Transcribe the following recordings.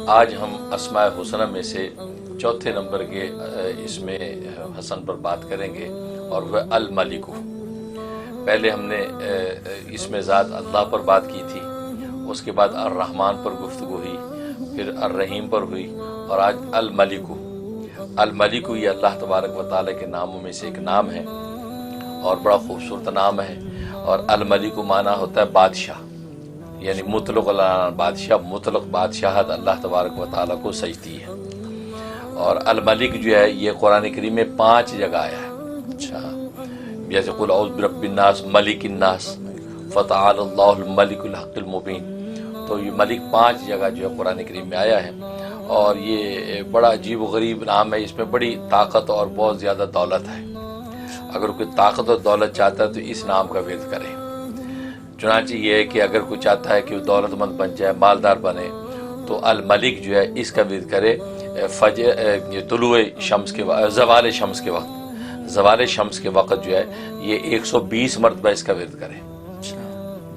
آج ہم اسماء حسنہ میں سے چوتھے نمبر کے اس میں حسن پر بات کریں گے، اور وہ الملک۔ پہلے ہم نے اس میں ذات اللہ پر بات کی تھی، اس کے بعد الرحمن پر گفتگو ہوئی، پھر الرحیم پر ہوئی، اور آج الملک۔ الملک یہ اللہ تبارک و تعالیٰ کے ناموں میں سے ایک نام ہے، اور بڑا خوبصورت نام ہے۔ اور الملک معنی ہوتا ہے بادشاہ، یعنی مطلق بادشاہ، مطلق بادشاہت اللہ تبارک و تعالیٰ کو سجتی ہے۔ اور الملک جو ہے یہ قرآن کریم میں 5 جگہ آیا ہے۔ اچھا، جیسے قل اعوذ برب الناس، ملک الناس، فتعال اللہ الملک الحق المبین۔ تو یہ ملک 5 جگہ جو ہے قرآن کریم میں آیا ہے، اور یہ بڑا عجیب و غریب نام ہے۔ اس میں بڑی طاقت اور بہت زیادہ دولت ہے۔ اگر کوئی طاقت اور دولت چاہتا ہے تو اس نام کا ورد کرے۔ چنانچہ یہ ہے کہ اگر کوئی چاہتا ہے کہ وہ دولت مند بن جائے، مالدار بنے، تو الملک جو ہے اس کا ورد کرے طلوع شمس کے وقت، زوال شمس کے وقت۔ زوال شمس کے وقت جو ہے یہ 120 مرتبہ اس کا ورد کرے۔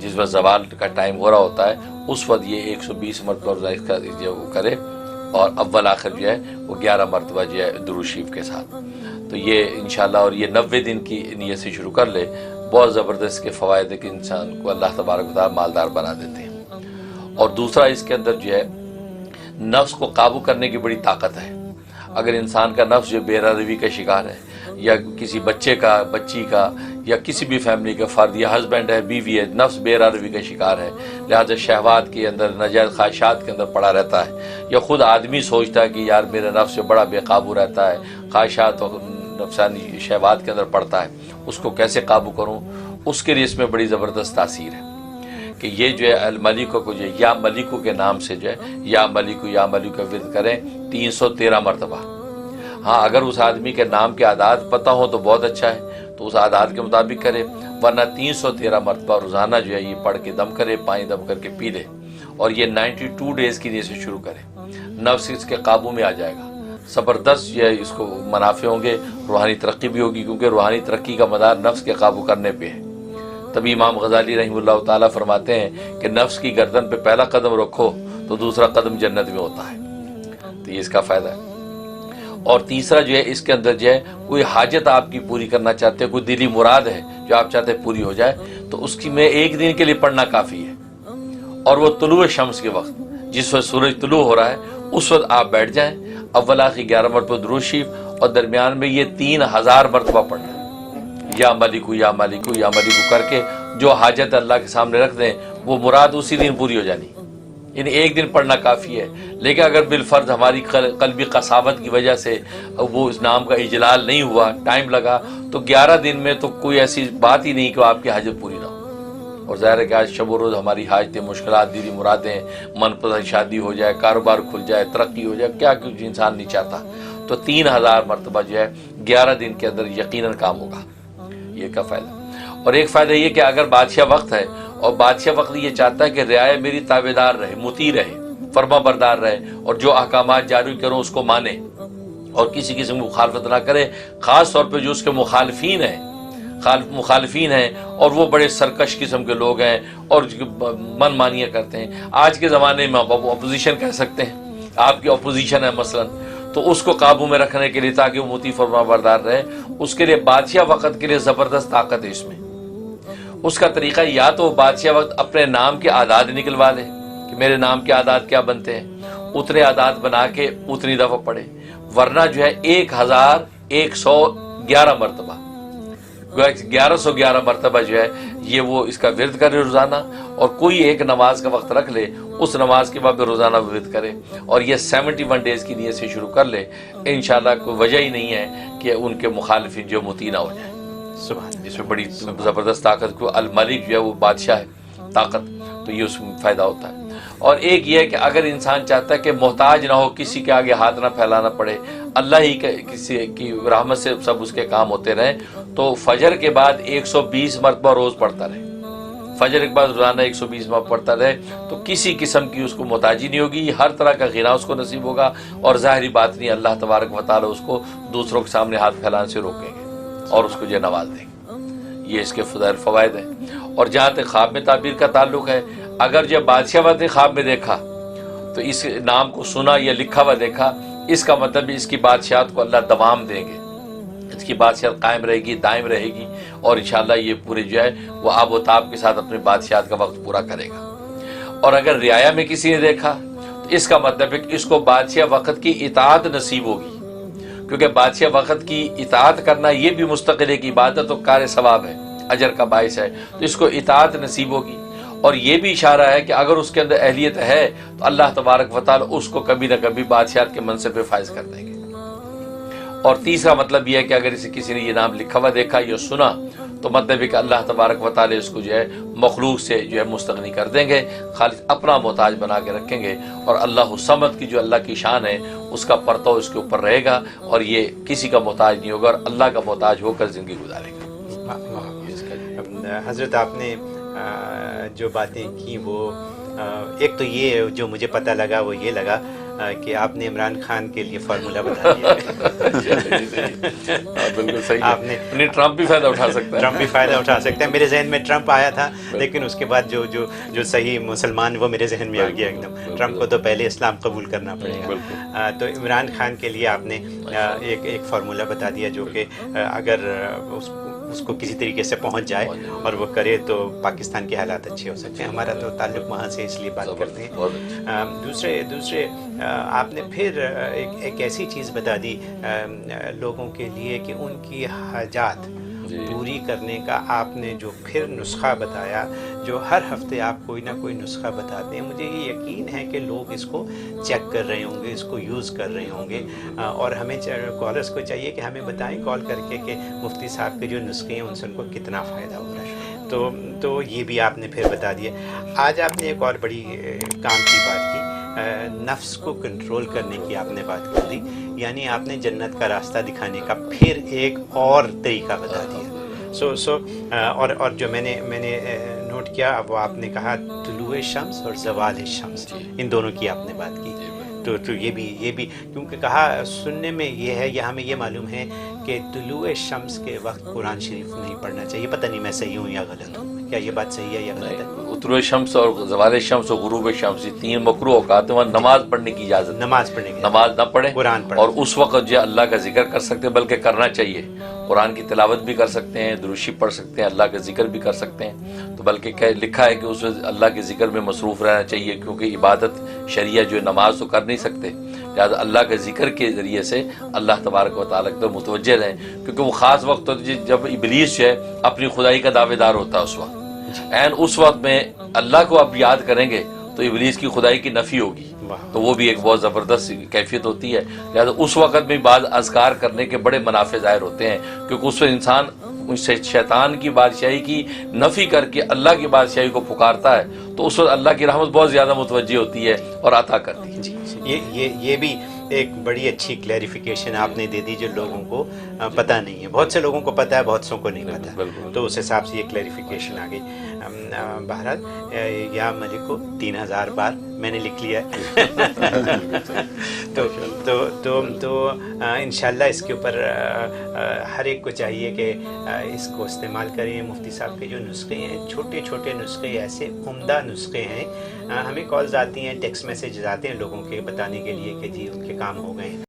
جس وقت زوال کا ٹائم ہو رہا ہوتا ہے اس وقت یہ 120 مرتبہ اس کا جو کرے، اور اول آخر جو ہے وہ 11 مرتبہ جو ہے درود شریف کے ساتھ۔ تو یہ انشاءاللہ، اور یہ 90 دن کی نیت سے شروع کر لے، بہت زبردست کے فوائد ہے کہ انسان کو اللہ تبارک و تعالیٰ مالدار بنا دیتے ہیں۔ اور دوسرا اس کے اندر جو ہے نفس کو قابو کرنے کی بڑی طاقت ہے۔ اگر انسان کا نفس جو بے روی کا شکار ہے، یا کسی بچے کا، بچی کا، یا کسی بھی فیملی کا فرد، یا ہسبینڈ ہے، بیوی ہے، نفس بے روی کا شکار ہے، لہذا شہوات کے اندر، ناجائز خواہشات کے اندر پڑا رہتا ہے، یا خود آدمی سوچتا ہے کہ یار میرا نفس جو بڑا بے قابو رہتا ہے، خواہشات اور نفسانی شہوات کے اندر پڑتا ہے، اس کو کیسے قابو کروں؟ اس کے لیے اس میں بڑی زبردست تاثیر ہے کہ یہ جو ہے الملک کو جو ہے یا ملکو کے نام سے جو ہے یا ملکو کا ورد کریں 313 مرتبہ۔ ہاں، اگر اس آدمی کے نام کے اعداد پتہ ہو تو بہت اچھا ہے، تو اس اعداد کے مطابق کرے، ورنہ 313 مرتبہ روزانہ جو ہے یہ پڑھ کے دم کرے، پانی دم کر کے پی لے، اور یہ 92 ڈیز کی نیت سے شروع کرے۔ نفس اس کے قابو میں آ جائے گا، زبردست جو ہے اس کو منافع ہوں گے، روحانی ترقی بھی ہوگی، کیونکہ روحانی ترقی کا مدار نفس کے قابو کرنے پہ ہے۔ تبھی امام غزالی رحمہ اللہ تعالیٰ فرماتے ہیں کہ نفس کی گردن پہ پہلا قدم رکھو تو دوسرا قدم جنت میں ہوتا ہے۔ تو یہ اس کا فائدہ ہے۔ اور تیسرا جو ہے اس کے اندر جو ہے کوئی حاجت آپ کی پوری کرنا چاہتے ہیں، کوئی دلی مراد ہے جو آپ چاہتے ہیں پوری ہو جائے، تو اس کی میں 1 دن کے لیے پڑھنا کافی ہے، اور وہ طلوع شمس کے وقت، جس وقت سورج طلوع ہو رہا ہے اس وقت آپ بیٹھ جائیں، اول آخر 11 مرتبہ درود شریف، اور درمیان میں یہ 3000 مرتبہ پڑھنا ہے، یا ملکو یا ملکو یا ملکو کر کے جو حاجت اللہ کے سامنے رکھ دیں وہ مراد اسی دن پوری ہو جانی۔ یعنی 1 دن پڑھنا کافی ہے، لیکن اگر بالفرض ہماری قلبی قساوت کی وجہ سے وہ اس نام کا اجلال نہیں ہوا، ٹائم لگا، تو 11 دن میں تو کوئی ایسی بات ہی نہیں کہ آپ کی حاجت پوری نہ ہو۔ اور ظاہر ہے کہ آج شب و روز ہماری حاجتیں، مشکلات، دلی مرادیں، من پسند شادی ہو جائے، کاروبار کھل جائے، ترقی ہو جائے، کیا کچھ انسان نہیں چاہتا، تو 3000 مرتبہ جو ہے 11 دن کے اندر یقیناً کام ہوگا۔ یہ کا فائدہ۔ اور ایک فائدہ یہ کہ اگر بادشاہ وقت ہے، اور بادشاہ وقت یہ چاہتا ہے کہ رعایا میری تابعدار رہے، مطیع رہے، فرما بردار رہے، اور جو احکامات جاری کروں اس کو مانے، اور کسی قسم کی مخالفت نہ کرے، خاص طور پہ جو اس کے مخالفین ہیں اور وہ بڑے سرکش قسم کے لوگ ہیں اور من مانیاں کرتے ہیں۔ آج کے زمانے میں آپ اپوزیشن کہہ سکتے ہیں، آپ کی اپوزیشن ہے مثلاً، تو اس کو قابو میں رکھنے کے لیے تاکہ وہ مطیع فرما بردار رہے، اس کے لیے بادشاہ وقت کے لیے زبردست طاقت ہے اس میں۔ اس کا طریقہ یا تو بادشاہ وقت اپنے نام کے اعداد نکلوا لے کہ میرے نام کے اعداد کیا بنتے ہیں، اتنے اعداد بنا کے اتنی دفعہ پڑھے، ورنہ جو ہے 1111 مرتبہ، 1111 مرتبہ جو ہے یہ وہ اس کا ورد کرے روزانہ، اور کوئی ایک نماز کا وقت رکھ لے، اس نماز کے بعد روزانہ ورد کرے، اور یہ 71 ڈیز کی نیت سے شروع کر لے، انشاءاللہ کوئی وجہ ہی نہیں ہے کہ ان کے مخالفین جو مطیع نہ ہو جائیں۔ جس میں بڑی زبردست طاقت کو، الملک جو ہے وہ بادشاہ ہے، طاقت، تو یہ اس میں فائدہ ہوتا ہے۔ اور ایک یہ ہے کہ اگر انسان چاہتا ہے کہ محتاج نہ ہو، کسی کے آگے ہاتھ نہ پھیلانا پڑے، اللہ ہی کسی کی رحمت سے سب اس کے کام ہوتے رہیں، تو فجر کے بعد 120 مرتبہ روز پڑھتا رہے، فجر کے بعد روزانہ 120 مرتبہ پڑھتا رہے، تو کسی قسم کی اس کو محتاجی نہیں ہوگی، ہر طرح کا غنا اس کو نصیب ہوگا، اور ظاہری بات نہیں، اللہ تبارک و تعالی اس کو دوسروں کے سامنے ہاتھ پھیلانے سے روکیں گے اور اس کو جو نواز دیں گے۔ یہ اس کے فوائد ہیں۔ اور جہاں تک خواب میں تعبیر کا تعلق ہے، اگر جب بادشاہ وقت نے خواب میں دیکھا تو اس نام کو سنا یا لکھا ہوا دیکھا، اس کا مطلب اس کی بادشاہت کو اللہ دوام دیں گے، اس کی بادشاہت قائم رہے گی، دائم رہے گی، اور انشاءاللہ یہ پورے جو ہے وہ آب و تاب کے ساتھ اپنی بادشاہت کا وقت پورا کرے گا۔ اور اگر رعایا میں کسی نے دیکھا تو اس کا مطلب ہے کہ اس کو بادشاہ وقت کی اطاعت نصیب ہوگی، کیونکہ بادشاہ وقت کی اطاعت کرنا یہ بھی مستقل ایک عبادت و کار ثواب ہے، اجر کا باعث ہے، تو اس کو اطاعت نصیب ہوگی۔ اور یہ بھی اشارہ ہے کہ اگر اس کے اندر اہلیت ہے تو اللہ تبارک و تعالی اس کو کبھی نہ کبھی بادشاہت کے منصب پہ فائز کر دیں گے۔ اور تیسرا مطلب یہ ہے کہ اگر کسی نے یہ نام لکھا ہوا دیکھا یا سنا تو مطلب ہے کہ اللہ تبارک و تعالی اس کو جو ہے مخلوق سے جو ہے مستغنی کر دیں گے، خالص اپنا محتاج بنا کے رکھیں گے، اور اللہ الصمد کی جو اللہ کی شان ہے اس کا پرتو اس کے اوپر رہے گا، اور یہ کسی کا محتاج نہیں ہوگا اور اللہ کا محتاج ہو کر زندگی گزارے گا۔ حضرت آپ نے جو باتیں کی وہ ایک تو یہ جو مجھے پتہ لگا وہ یہ لگا کہ آپ نے عمران خان کے لیے فارمولہ بتا دیا۔ بالکل صحیح، آپ نے ٹرمپ بھی فائدہ اٹھا سکتا ہے، ٹرمپ بھی فائدہ اٹھا سکتا ہے۔ میرے ذہن میں ٹرمپ آیا تھا، لیکن اس کے بعد جو صحیح مسلمان وہ میرے ذہن میں آ گیا ایک دم۔ ٹرمپ کو تو پہلے اسلام قبول کرنا پڑے گا۔ تو عمران خان کے لیے آپ نے ایک فارمولہ بتا دیا جو کہ اگر اس کو کسی طریقے سے پہنچ جائے اور وہ کرے تو پاکستان کے حالات اچھے ہو سکتے ہیں۔ ہمارا تو تعلق وہاں سے اس لیے بات کرتے ہیں۔ دوسرے آپ نے پھر ایک ایسی چیز بتا دی لوگوں کے لیے کہ ان کی حاجات پوری کرنے کا آپ نے جو پھر نسخہ بتایا، جو ہر ہفتے آپ کوئی نہ کوئی نسخہ بتاتے ہیں، مجھے یہ یقین ہے کہ لوگ اس کو چیک کر رہے ہوں گے، اس کو یوز کر رہے ہوں گے، اور ہمیں کالرس کو چاہیے کہ ہمیں بتائیں کال کر کے کہ مفتی صاحب کے جو نسخے ہیں ان سے ان کو کتنا فائدہ ہو رہا ہے۔ تو یہ بھی آپ نے پھر بتا دیا۔ آج آپ نے ایک اور بڑی کام کی بات کی، نفس کو کنٹرول کرنے کی آپ نے بات کر دی، یعنی آپ نے جنت کا راستہ دکھانے کا پھر ایک اور طریقہ بتا دیا۔ اور جو میں نے نوٹ کیا وہ آپ نے کہا طلوع شمس اور زوال شمس، ان دونوں کی آپ نے بات کی۔ تو یہ بھی کیونکہ کہا سننے میں یہ ہے، یا ہمیں یہ معلوم ہے کہ طلوع شمس کے وقت قرآن شریف نہیں پڑھنا چاہیے۔ پتہ نہیں میں صحیح ہوں یا غلط ہوں، کیا یہ بات صحیح ہے یا غلط ہے؟ طلوع شمس اور زوال شمس اور غروب شمس، یہ تین مکروہ اوقات ہیں، وہاں نماز پڑھنے کی اجازت، نماز پڑھنے کی، نماز نہ پڑھیں قرآن پڑھیں، اور اس وقت جو اللہ کا ذکر کر سکتے ہیں، بلکہ کرنا چاہیے۔ قرآن کی تلاوت بھی کر سکتے ہیں، درود شریف پڑھ سکتے ہیں، اللہ کا ذکر بھی کر سکتے ہیں، تو بلکہ لکھا ہے کہ اس وقت اللہ کے ذکر میں مصروف رہنا چاہیے، کیونکہ عبادت شریعہ جو ہے نماز تو کر نہیں سکتے، لہٰذا اللہ کے ذکر کے ذریعے سے اللہ تبارک و تعالیٰ کی طرف متوجہ رہیں، کیونکہ وہ خاص وقت ہوتا ہے جب ابلیس جو ہے اپنی خدائی کا دعوے دار ہوتا ہے، اس وقت اس وقت میں اللہ کو آپ یاد کریں گے تو ابلیس کی خدائی کی نفی ہوگی، تو وہ بھی ایک بہت زبردست کیفیت ہوتی ہے۔ لہٰذا اس وقت میں بعض اذکار کرنے کے بڑے منافع ظاہر ہوتے ہیں، کیونکہ اس وقت انسان شیطان کی بادشاہی کی نفی کر کے اللہ کی بادشاہی کو پکارتا ہے، تو اس وقت اللہ کی رحمت بہت زیادہ متوجہ ہوتی ہے اور عطا کرتی ہے۔ یہ بھی ایک بڑی اچھی کلیریفیکیشن آپ نے دے دی جو لوگوں کو پتہ نہیں ہے۔ بہت سے لوگوں کو پتہ ہے، بہت سوں کو نہیں پتہ، تو اس حساب سے یہ کلیریفیکیشن آ گئی۔ بہرحال یا ملک کو 3000 بار میں نے لکھ لیا ہے۔ تو انشاءاللہ اس کے اوپر ہر ایک کو چاہیے کہ اس کو استعمال کریں۔ مفتی صاحب کے جو نسخے ہیں، چھوٹے چھوٹے نسخے، ایسے عمدہ نسخے ہیں۔ ہمیں کالز آتی ہیں، ٹیکسٹ میسیجز آتے ہیں لوگوں کے بتانے کے لیے کہ جی ان کے کام ہو گئے ہیں۔